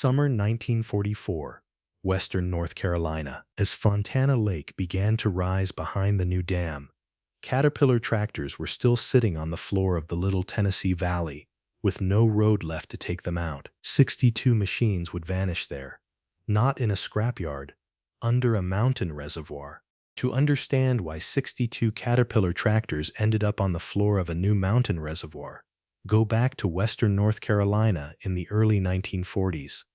Summer 1944, western North Carolina. As Fontana Lake began to rise behind the new dam, Caterpillar tractors were still sitting on the floor of the Little Tennessee Valley, with no road left to take them out. 62 machines would vanish there, not in a scrapyard, under a mountain reservoir. To understand why 62 Caterpillar tractors ended up on the floor of a new mountain reservoir, go back to western North Carolina in the early 1940s.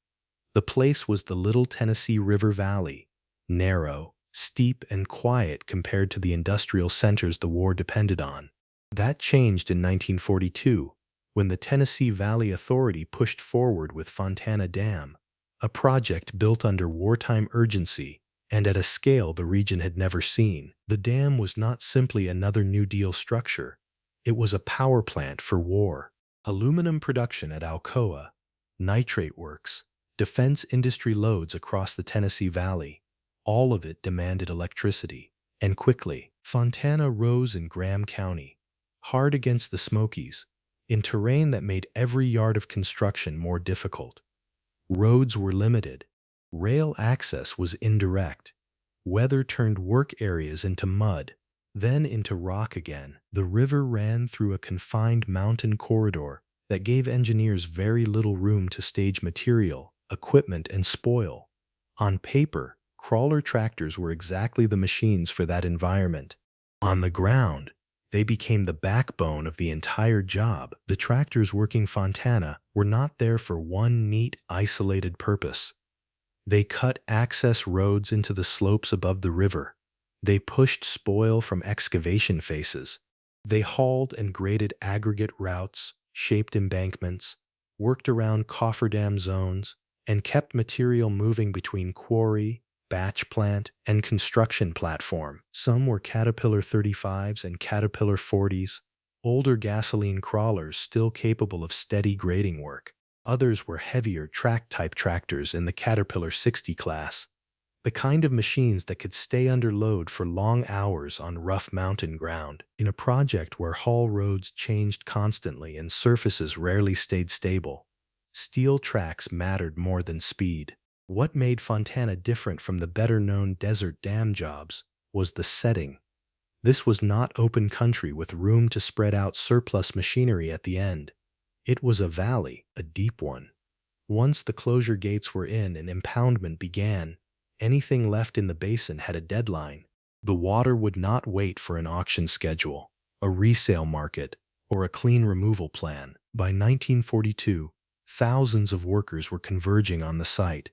The place was the Little Tennessee River Valley, narrow, steep, and quiet compared to the industrial centers the war depended on. That changed in 1942, when the Tennessee Valley Authority pushed forward with Fontana Dam, a project built under wartime urgency and at a scale the region had never seen. The dam was not simply another New Deal structure. It was a power plant for war. Aluminum production at Alcoa, nitrate works, defense industry loads across the Tennessee Valley, all of it demanded electricity, and quickly. Fontana rose in Graham County, hard against the Smokies, in terrain that made every yard of construction more difficult. Roads were limited. Rail access was indirect. Weather turned work areas into mud, then into rock again. The river ran through a confined mountain corridor that gave engineers very little room to stage material, equipment, and spoil. On paper, crawler tractors were exactly the machines for that environment. On the ground, they became the backbone of the entire job. The tractors working Fontana were not there for one neat, isolated purpose. They cut access roads into the slopes above the river. They pushed spoil from excavation faces. They hauled and graded aggregate routes, shaped embankments, worked around cofferdam zones, and kept material moving between quarry, batch plant, and construction platform. Some were Caterpillar 35s and Caterpillar 40s, older gasoline crawlers still capable of steady grading work. Others were heavier track-type tractors in the Caterpillar 60 class, the kind of machines that could stay under load for long hours on rough mountain ground. In a project where haul roads changed constantly and surfaces rarely stayed stable, steel tracks mattered more than speed. What made Fontana different from the better-known desert dam jobs was the setting. This was not open country with room to spread out surplus machinery at the end. It was a valley, a deep one. Once the closure gates were in and impoundment began, anything left in the basin had a deadline. The water would not wait for an auction schedule, a resale market, or a clean removal plan. By 1942, thousands of workers were converging on the site.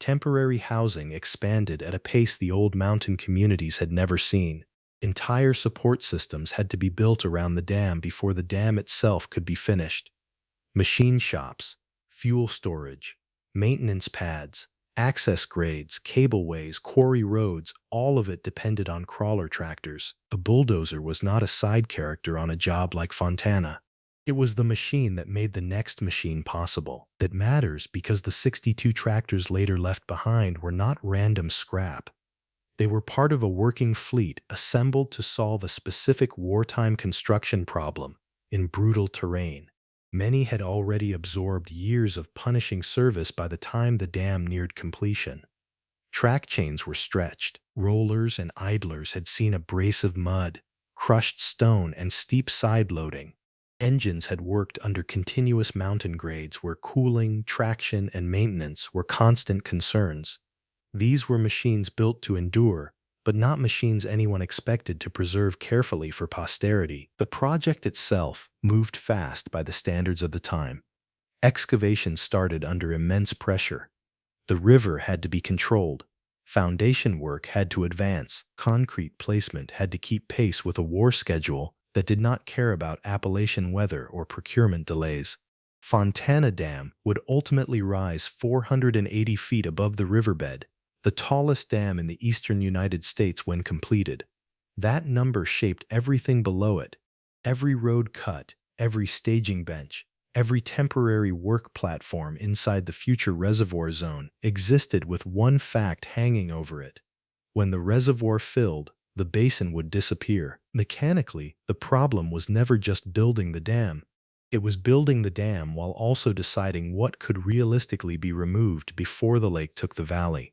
Temporary housing expanded at a pace the old mountain communities had never seen. Entire support systems had to be built around the dam before the dam itself could be finished. Machine shops, fuel storage, maintenance pads, access grades, cableways, quarry roads, all of it depended on crawler tractors. A bulldozer was not a side character on a job like Fontana. It was the machine that made the next machine possible. That matters because the 62 tractors later left behind were not random scrap. They were part of a working fleet assembled to solve a specific wartime construction problem in brutal terrain. Many had already absorbed years of punishing service by the time the dam neared completion. Track chains were stretched. Rollers and idlers had seen abrasive mud, crushed stone, and steep side loading. Engines had worked under continuous mountain grades where cooling, traction, and maintenance were constant concerns. These were machines built to endure, but not machines anyone expected to preserve carefully for posterity. The project itself moved fast by the standards of the time. Excavation started under immense pressure. The river had to be controlled. Foundation work had to advance. Concrete placement had to keep pace with a war schedule that did not care about Appalachian weather or procurement delays. Fontana Dam would ultimately rise 480 feet above the riverbed, the tallest dam in the eastern United States when completed. That number shaped everything below it. Every road cut, every staging bench, every temporary work platform inside the future reservoir zone existed with one fact hanging over it. When the reservoir filled, the basin would disappear. Mechanically, the problem was never just building the dam. It was building the dam while also deciding what could realistically be removed before the lake took the valley.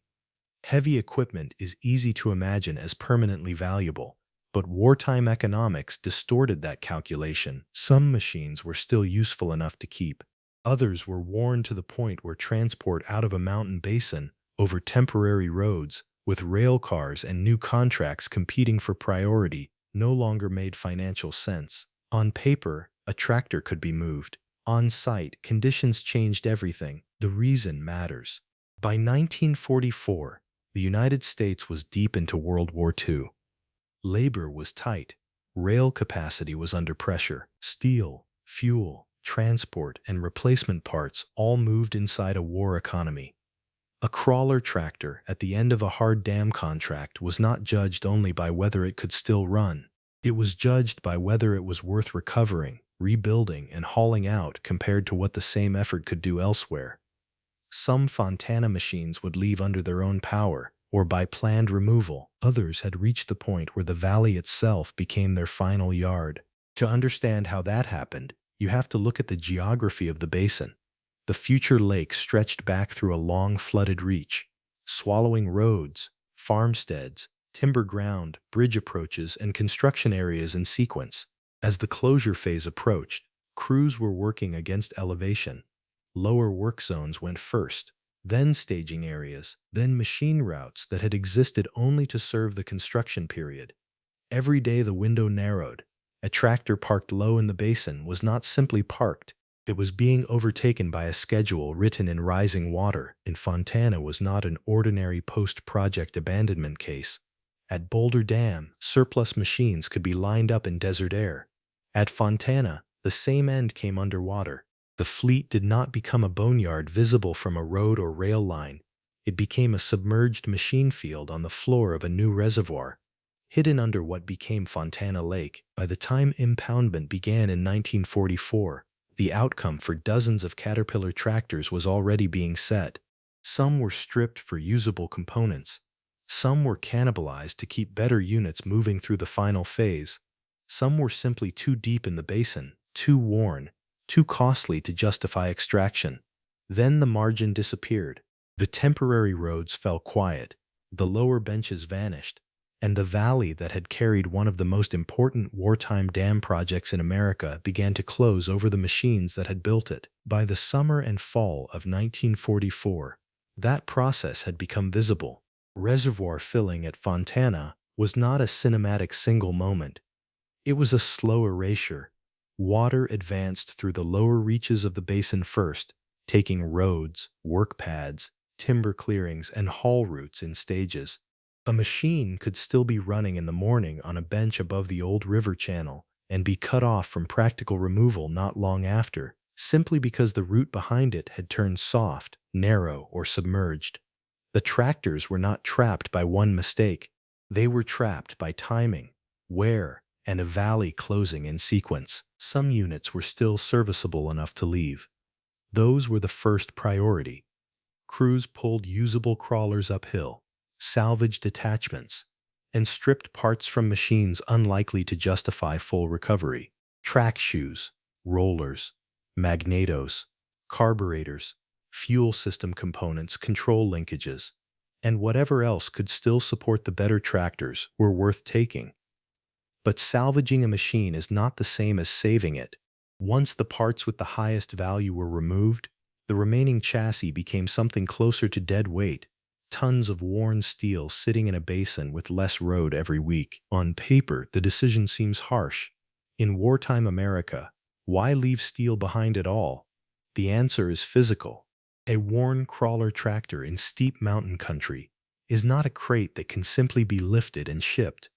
Heavy equipment is easy to imagine as permanently valuable, but wartime economics distorted that calculation. Some machines were still useful enough to keep. Others were worn to the point where transport out of a mountain basin over temporary roads, with rail cars and new contracts competing for priority, no longer made financial sense. On paper, a tractor could be moved. On site, conditions changed everything. The reason matters. By 1944, the United States was deep into World War II. Labor was tight. Rail capacity was under pressure. Steel, fuel, transport, and replacement parts all moved inside a war economy. A crawler tractor at the end of a hard dam contract was not judged only by whether it could still run. It was judged by whether it was worth recovering, rebuilding, and hauling out compared to what the same effort could do elsewhere. Some Fontana machines would leave under their own power, or by planned removal. Others had reached the point where the valley itself became their final yard. To understand how that happened, you have to look at the geography of the basin. The future lake stretched back through a long flooded reach, swallowing roads, farmsteads, timber ground, bridge approaches, and construction areas in sequence. As the closure phase approached, crews were working against elevation. Lower work zones went first, then staging areas, then machine routes that had existed only to serve the construction period. Every day the window narrowed. A tractor parked low in the basin was not simply parked. It was being overtaken by a schedule written in rising water. In Fontana was not an ordinary post-project abandonment case. At Boulder Dam, surplus machines could be lined up in desert air. At Fontana, the same end came underwater. The fleet did not become a boneyard visible from a road or rail line. It became a submerged machine field on the floor of a new reservoir, hidden under what became Fontana Lake. By the time impoundment began in 1944, the outcome for dozens of Caterpillar tractors was already being set. Some were stripped for usable components. Some were cannibalized to keep better units moving through the final phase. Some were simply too deep in the basin, too worn, too costly to justify extraction. Then the margin disappeared. The temporary roads fell quiet. The lower benches vanished. And the valley that had carried one of the most important wartime dam projects in America began to close over the machines that had built it. By the summer and fall of 1944, that process had become visible. Reservoir filling at Fontana was not a cinematic single moment. It was a slow erasure. Water advanced through the lower reaches of the basin first, taking roads, work pads, timber clearings, and haul routes in stages. A machine could still be running in the morning on a bench above the old river channel and be cut off from practical removal not long after, simply because the route behind it had turned soft, narrow, or submerged. The tractors were not trapped by one mistake. They were trapped by timing, wear, and a valley closing in sequence. Some units were still serviceable enough to leave. Those were the first priority. Crews pulled usable crawlers uphill, salvaged attachments, and stripped parts from machines unlikely to justify full recovery. Track shoes, rollers, magnetos, carburetors, fuel system components, control linkages, and whatever else could still support the better tractors were worth taking. But salvaging a machine is not the same as saving it. Once the parts with the highest value were removed, the remaining chassis became something closer to dead weight, tons of worn steel sitting in a basin with less road every week. On paper, the decision seems harsh. In wartime America, why leave steel behind at all? The answer is physical. A worn crawler tractor in steep mountain country is not a crate that can simply be lifted and shipped.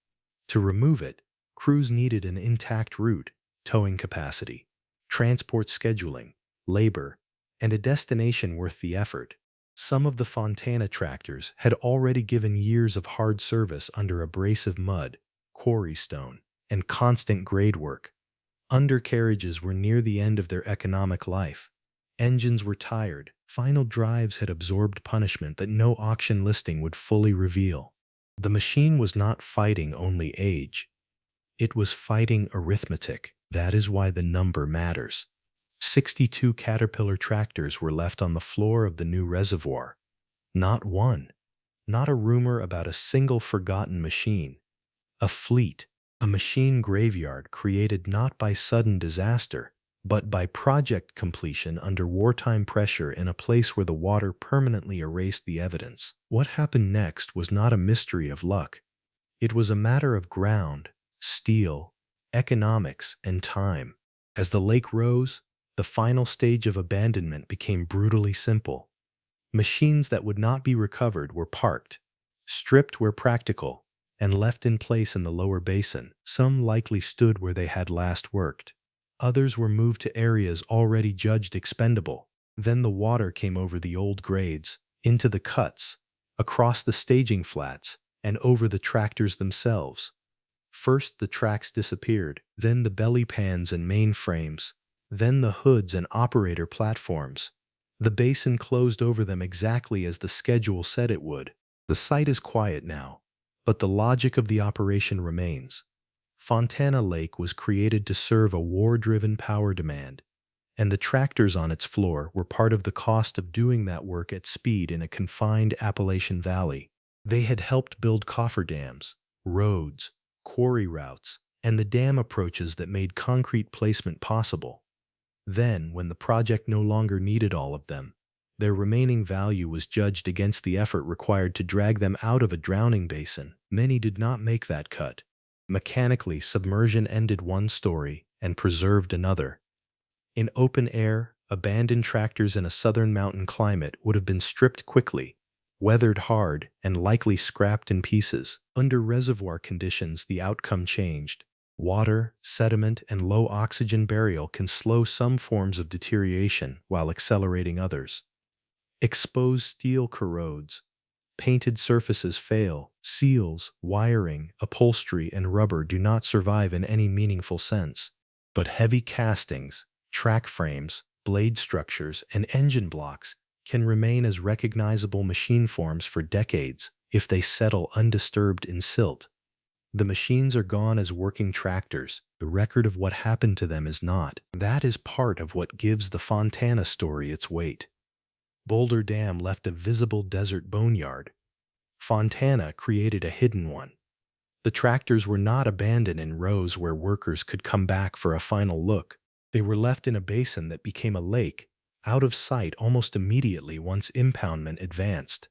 To remove it, crews needed an intact route, towing capacity, transport scheduling, labor, and a destination worth the effort. Some of the Fontana tractors had already given years of hard service under abrasive mud, quarry stone, and constant grade work. Undercarriages were near the end of their economic life. Engines were tired. Final drives had absorbed punishment that no auction listing would fully reveal. The machine was not fighting only age. It was fighting arithmetic. That is why the number matters. 62 Caterpillar tractors were left on the floor of the new reservoir. Not one. Not a rumor about a single forgotten machine. A fleet. A machine graveyard created not by sudden disaster, but by project completion under wartime pressure in a place where the water permanently erased the evidence. What happened next was not a mystery of luck. It was a matter of ground, steel, economics, and time. As the lake rose, the final stage of abandonment became brutally simple. Machines that would not be recovered were parked, stripped where practical, and left in place in the lower basin. Some likely stood where they had last worked. Others were moved to areas already judged expendable. Then the water came over the old grades, into the cuts, across the staging flats, and over the tractors themselves. First the tracks disappeared, then the belly pans and main frames, then the hoods and operator platforms. The basin closed over them exactly as the schedule said it would. The site is quiet now, but the logic of the operation remains. Fontana Lake was created to serve a war-driven power demand, and the tractors on its floor were part of the cost of doing that work at speed in a confined Appalachian Valley. They had helped build cofferdams, roads, quarry routes, and the dam approaches that made concrete placement possible. Then, when the project no longer needed all of them, their remaining value was judged against the effort required to drag them out of a drowning basin. Many did not make that cut. Mechanically, submersion ended one story and preserved another. In open air, abandoned tractors in a southern mountain climate would have been stripped quickly, weathered hard, and likely scrapped in pieces. Under reservoir conditions, the outcome changed. Water, sediment, and low oxygen burial can slow some forms of deterioration while accelerating others. Exposed steel corrodes. Painted surfaces fail. Seals, wiring, upholstery, and rubber do not survive in any meaningful sense. But heavy castings, track frames, blade structures, and engine blocks can remain as recognizable machine forms for decades if they settle undisturbed in silt. The machines are gone as working tractors. The record of what happened to them is not. That is part of what gives the Fontana story its weight. Boulder Dam left a visible desert boneyard. Fontana created a hidden one. The tractors were not abandoned in rows where workers could come back for a final look. They were left in a basin that became a lake, out of sight almost immediately once impoundment advanced.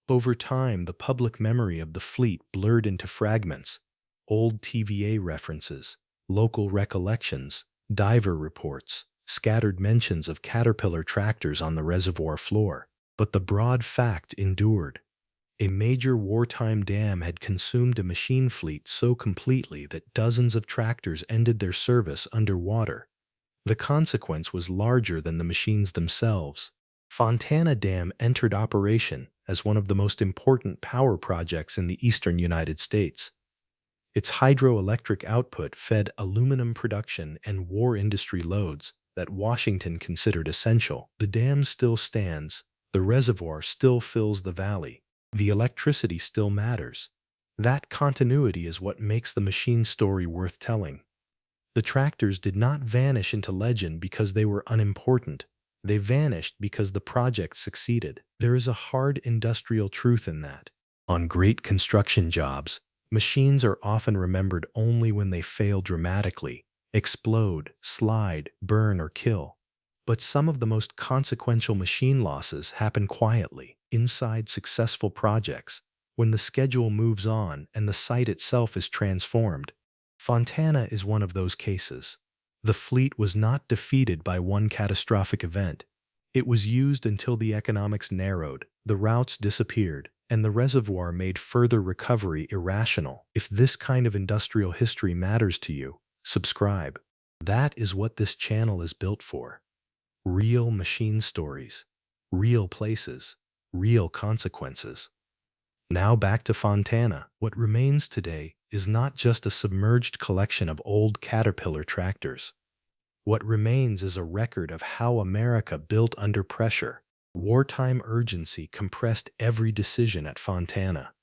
Over time, the public memory of the fleet blurred into fragments, old TVA references, local recollections, diver reports, scattered mentions of Caterpillar tractors on the reservoir floor. But the broad fact endured. A major wartime dam had consumed a machine fleet so completely that dozens of tractors ended their service underwater. The consequence was larger than the machines themselves. Fontana Dam entered operation as one of the most important power projects in the eastern United States. Its hydroelectric output fed aluminum production and war industry loads that Washington considered essential. The dam still stands, the reservoir still fills the valley, the electricity still matters. That continuity is what makes the machine story worth telling. The tractors did not vanish into legend because they were unimportant. They vanished because the project succeeded. There is a hard industrial truth in that. On great construction jobs, machines are often remembered only when they fail dramatically, explode, slide, burn, or kill. But some of the most consequential machine losses happen quietly, inside successful projects, when the schedule moves on and the site itself is transformed. Fontana is one of those cases. The fleet was not defeated by one catastrophic event. It was used until the economics narrowed, the routes disappeared, and the reservoir made further recovery irrational. If this kind of industrial history matters to you, subscribe. That is what this channel is built for. Real machine stories, real places, real consequences. Now back to Fontana. What remains today is not just a submerged collection of old Caterpillar tractors. What remains is a record of how America built under pressure. Wartime urgency compressed every decision at Fontana.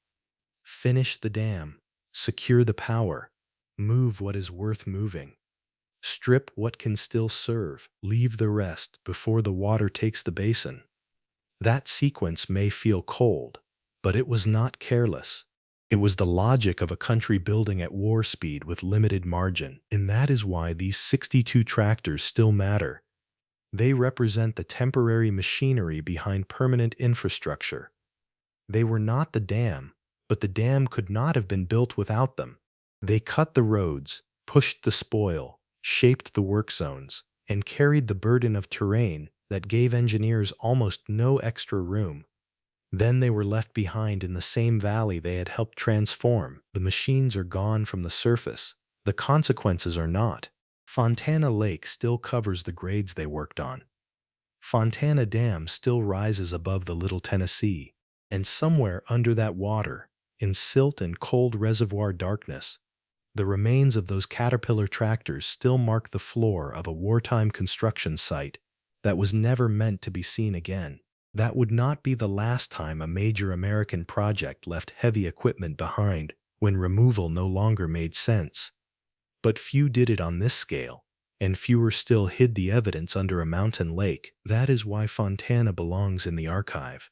Finish the dam, secure the power, move what is worth moving. Strip what can still serve, leave the rest before the water takes the basin. That sequence may feel cold, but it was not careless. It was the logic of a country building at war speed with limited margin, and that is why these 62 tractors still matter. They represent the temporary machinery behind permanent infrastructure. They were not the dam, but the dam could not have been built without them. They cut the roads, pushed the spoil, shaped the work zones, and carried the burden of terrain that gave engineers almost no extra room. Then they were left behind in the same valley they had helped transform. The machines are gone from the surface. The consequences are not. Fontana Lake still covers the grades they worked on. Fontana Dam still rises above the Little Tennessee, and somewhere under that water, in silt and cold reservoir darkness, the remains of those Caterpillar tractors still mark the floor of a wartime construction site that was never meant to be seen again. That would not be the last time a major American project left heavy equipment behind when removal no longer made sense. But few did it on this scale, and fewer still hid the evidence under a mountain lake. That is why Fontana belongs in the archive.